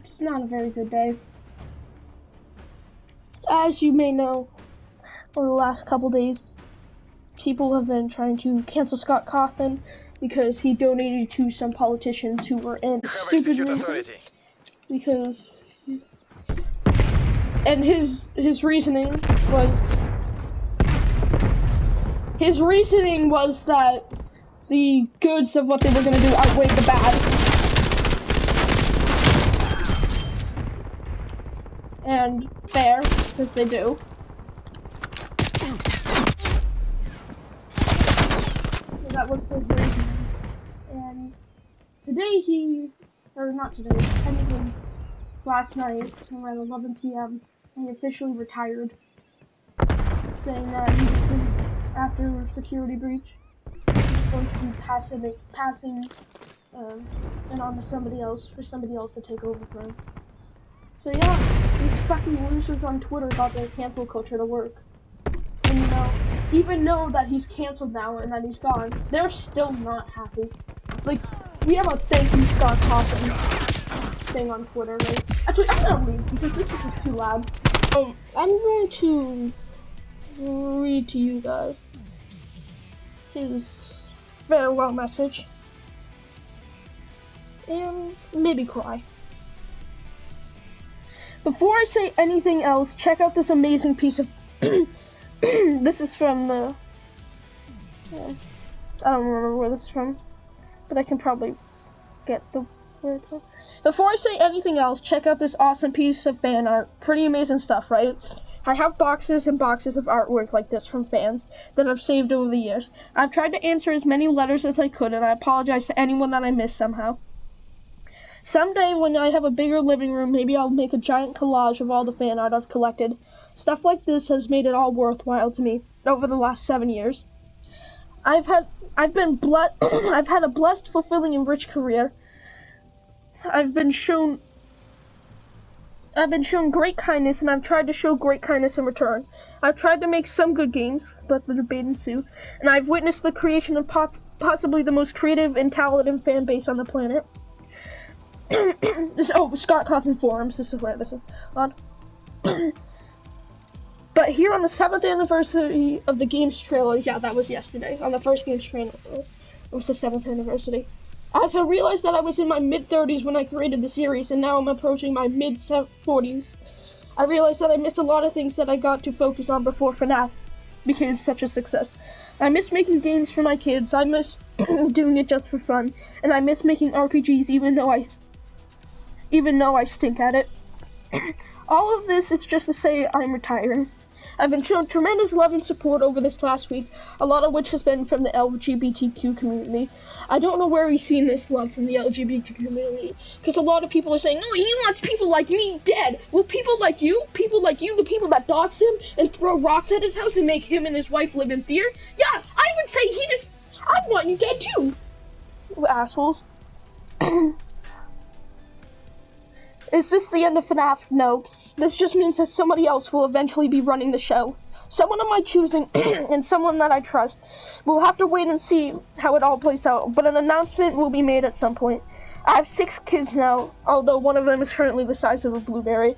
it's not a very good day. As you may know, over the last couple days, people have been trying to cancel Scott Cawthon because he donated to some politicians who were in stupid reasons. Because, and his reasoning was that the goods of what they were going to do outweighed the bad. And fair, because they do. So that was his reasoning. And today not today, technically last night, around 11 p.m., he officially retired, saying that after security breach, he's going to be passing it on to somebody else, for somebody else to take over for him. So yeah, these fucking losers on Twitter got their cancel culture to work. And even though that he's canceled now and that he's gone, they're still not happy. Like, we have a thank you Scott Cawthon thing on Twitter, right? Actually, I'm gonna leave because this is just too loud. I'm going to read to you guys his farewell message. And maybe cry. Before I say anything else, check out this amazing piece of... This is from the... I don't remember where this is from, but I can probably get the word. Before I say anything else, check out this awesome piece of fan art. Pretty amazing stuff, right? I have boxes and boxes of artwork like this from fans that I've saved over the years. I've tried to answer as many letters as I could, and I apologize to anyone that I missed somehow. Someday, when I have a bigger living room, maybe I'll make a giant collage of all the fan art I've collected. Stuff like this has made it all worthwhile to me over the last 7 years. I've had a blessed, fulfilling, and rich career. I've been shown great kindness, and I've tried to show great kindness in return. I've tried to make some good games, but the debate ensued, and I've witnessed the creation of possibly the most creative and talented fan base on the planet. Scott Cawthon forums, this is where this is on. But here on the 7th anniversary of the game's trailer, yeah, that was yesterday, on the first game's trailer, it was the 7th anniversary. As I realized that I was in my mid-30s when I created the series, and now I'm approaching my mid-40s, I realized that I missed a lot of things that I got to focus on before FNAF became such a success. I miss making games for my kids, I miss doing it just for fun, and I miss making RPGs even though I stink at it. All of this is just to say I'm retiring. I've been shown tremendous love and support over this last week, a lot of which has been from the LGBTQ community. I don't know where he's seen this love from the LGBT community, because a lot of people are saying, oh, he wants people like me dead. Well, people like you, the people that dox him and throw rocks at his house and make him and his wife live in fear, yeah, I would say I want you dead too, you assholes. Is this the end of FNAF? No. This just means that somebody else will eventually be running the show. Someone of my choosing, and someone that I trust. We'll have to wait and see how it all plays out, but an announcement will be made at some point. I have 6 kids now, although one of them is currently the size of a blueberry.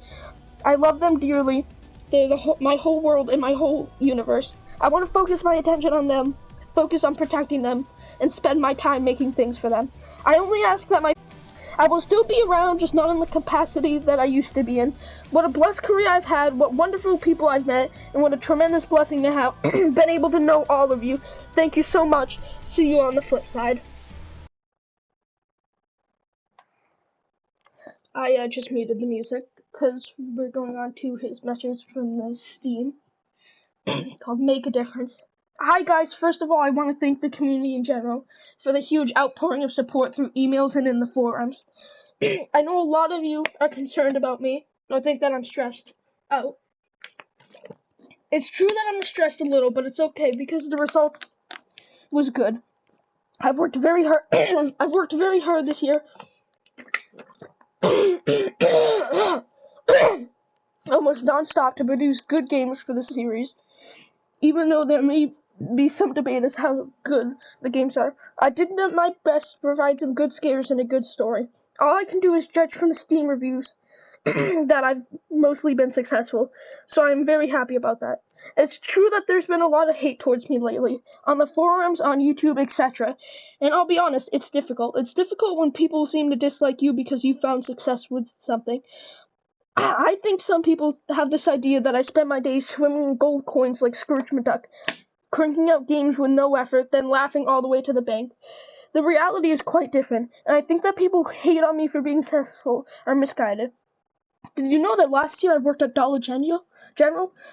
I love them dearly. They're my whole world and my whole universe. I want to focus my attention on them, focus on protecting them, and spend my time making things for them. I only ask that I will still be around, just not in the capacity that I used to be in. What a blessed career I've had, what wonderful people I've met, and what a tremendous blessing to have been able to know all of you. Thank you so much. See you on the flip side. I just muted the music, because we're going on to his message from the Steam, called Make a Difference. Hi guys, first of all, I want to thank the community in general for the huge outpouring of support through emails and in the forums. I know a lot of you are concerned about me, or think that I'm stressed out. It's true that I'm stressed a little, but it's okay because the result was good. I've worked very hard. I've worked very hard this year. Almost non-stop to produce good games for the series. Even though there may be some debate as how good the games are, I did my best to provide some good scares and a good story. all I can do is judge from the Steam reviews that I've mostly been successful, so I'm very happy about that. It's true that there's been a lot of hate towards me lately, on the forums, on YouTube, etc. And I'll be honest, it's difficult. It's difficult when people seem to dislike you because you found success with something. I think some people have this idea that I spend my days swimming in gold coins like Scrooge McDuck, cranking out games with no effort, then laughing all the way to the bank. The reality is quite different, and I think that people who hate on me for being successful are misguided. Did you know that last year I worked at Dollar General?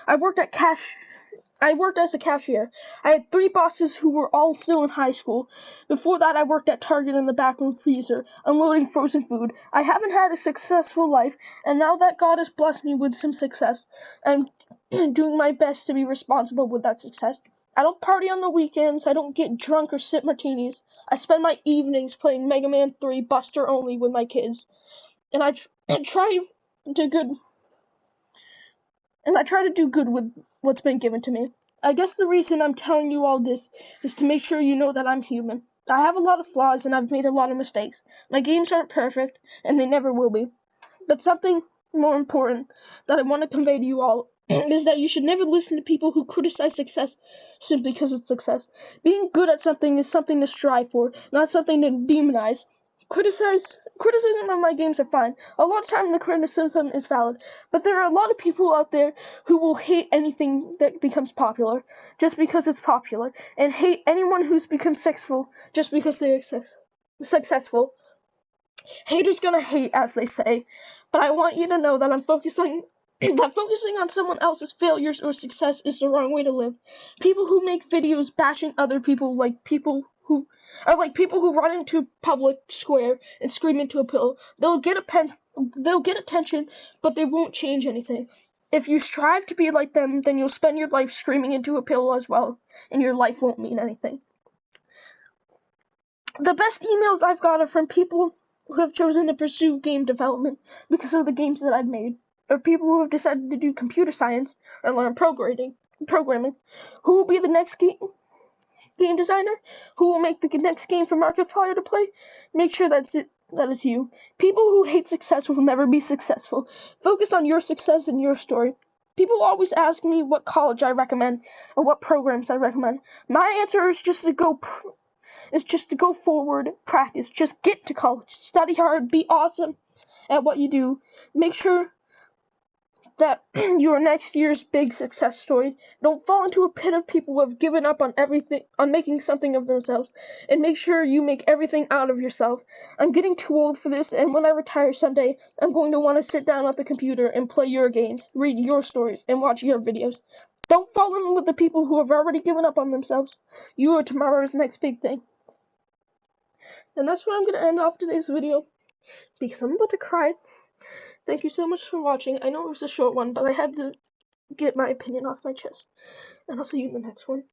I worked as a cashier. I had 3 bosses who were all still in high school. Before that, I worked at Target in the backroom freezer, unloading frozen food. I haven't had a successful life, and now that God has blessed me with some success, I'm doing my best to be responsible with that success. I don't party on the weekends, I don't get drunk or sip martinis. I spend my evenings playing Mega Man 3 Buster only with my kids. And I try to good and I try to do good with what's been given to me. I guess the reason I'm telling you all this is to make sure you know that I'm human. I have a lot of flaws and I've made a lot of mistakes. My games aren't perfect, and they never will be. But something more important that I want to convey to you all is that you should never listen to people who criticize success simply because it's success. Being good at something is something to strive for, not something to demonize. Criticism of my games are fine. A lot of time the criticism is valid, but there are a lot of people out there who will hate anything that becomes popular just because it's popular, and hate anyone who's become successful just because they're successful. Haters gonna hate, as they say, but I want you to know that I'm focusing on someone else's failures or success is the wrong way to live. People who make videos bashing other people like people who run into public square and scream into a pillow. They'll get attention, but they won't change anything. If you strive to be like them, then you'll spend your life screaming into a pillow as well, and your life won't mean anything. The best emails I've got are from people who have chosen to pursue game development because of the games that I've made, or people who have decided to do computer science or learn programming. Who will be the next game designer? Who will make the next game for Markiplier to play? Make sure that is you. People who hate success will never be successful. Focus on your success and your story. People always ask me what college I recommend or what programs I recommend. My answer is just to go forward, practice. Just get to college, study hard, be awesome at what you do. Make sure that you're next year's big success story. Don't fall into a pit of people who have given up on everything, on making something of themselves, and make sure you make everything out of yourself. I'm getting too old for this, and when I retire someday, I'm going to want to sit down at the computer and play your games, read your stories, and watch your videos. Don't fall in with the people who have already given up on themselves. You are tomorrow's next big thing. And that's where I'm going to end off today's video, because I'm about to cry. Thank you so much for watching. I know it was a short one, but I had to get my opinion off my chest. And I'll see you in the next one.